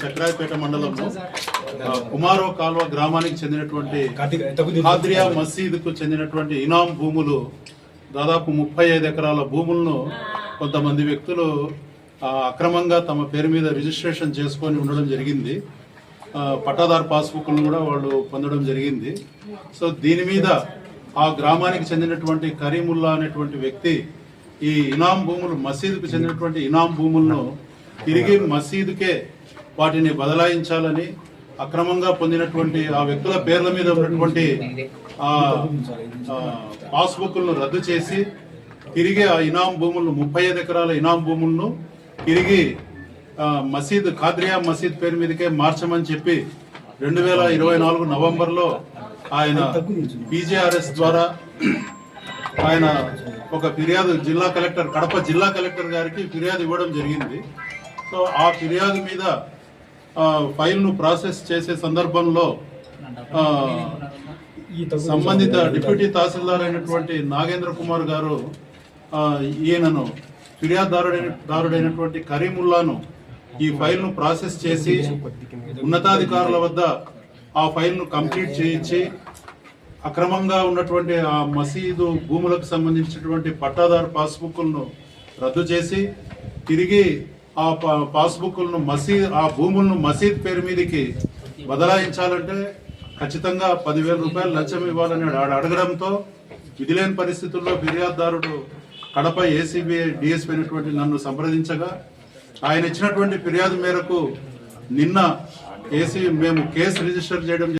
చక్రాయపేట మండలంలో కుమారో కాల్వ గ్రామానికి చెందినటువంటి ఖాద్రియా మసీదుకు చెందినటువంటి ఇనాం భూములు దాదాపు 35 ఎకరాల భూములను కొంతమంది వ్యక్తులు అక్రమంగా తమ పేరు మీద రిజిస్ట్రేషన్ చేసుకొని ఉండడం జరిగింది. పట్టాదారు పాస్బుక్లను కూడా వాళ్ళు పొందడం జరిగింది. సో దీని మీద ఆ గ్రామానికి చెందినటువంటి కరీముల్లా అనేటువంటి వ్యక్తి ఈ ఇనాం భూములు మసీదుకు చెందినటువంటి ఇనాం భూములను తిరిగి మసీదుకే వాటిని బదలాయించాలని అక్రమంగా పొందినటువంటి ఆ వ్యక్తుల పేర్ల మీద ఉన్నటువంటి పాస్బుక్లను రద్దు చేసి తిరిగి ఆ ఇనాం భూములను 35 ఎకరాల ఇనాం భూములను తిరిగి మసీద్ ఖాద్రియా మసీద్ పేరు మీదకే మార్చమని చెప్పి 2024 నవంబర్లో ఆయన పీజేఆర్ఎస్ ద్వారా ఆయన ఒక ఫిర్యాదు కడప జిల్లా కలెక్టర్ గారికి ఫిర్యాదు ఇవ్వడం జరిగింది. సో ఆ ఫిర్యాదు మీద ఫైల్ను ప్రాసెస్ చేసే సందర్భంలో సంబంధిత డిప్యూటీ తహసీల్దార్ అయినటువంటి నాగేంద్ర కుమార్ గారు ఈయనను ఫిర్యాదుదారుడైనటువంటి కరీముల్లాను ఈ ఫైల్ను ప్రాసెస్ చేసి ఉన్నతాధికారుల వద్ద ఆ ఫైల్ను కంప్లీట్ చేయించి అక్రమంగా ఉన్నటువంటి ఆ మసీదు భూములకు సంబంధించినటువంటి పట్టాదారు పాస్బుక్లను రద్దు చేసి తిరిగి ఆ పాస్బుక్లను ఆ భూములను మసీద్ పేరు మీదకి బదలాయించాలంటే ఖచ్చితంగా 10,000 రూపాయలు లంచం ఇవ్వాలని అడగడంతో విధిలేని పరిస్థితుల్లో ఫిర్యాదుదారుడు కడప ఏసీబీ డిఎస్పీ అయినటువంటి నన్ను సంప్రదించగా ఆయన ఇచ్చినటువంటి ఫిర్యాదు మేరకు నిన్న మేము కేసు రిజిస్టర్ చేయడం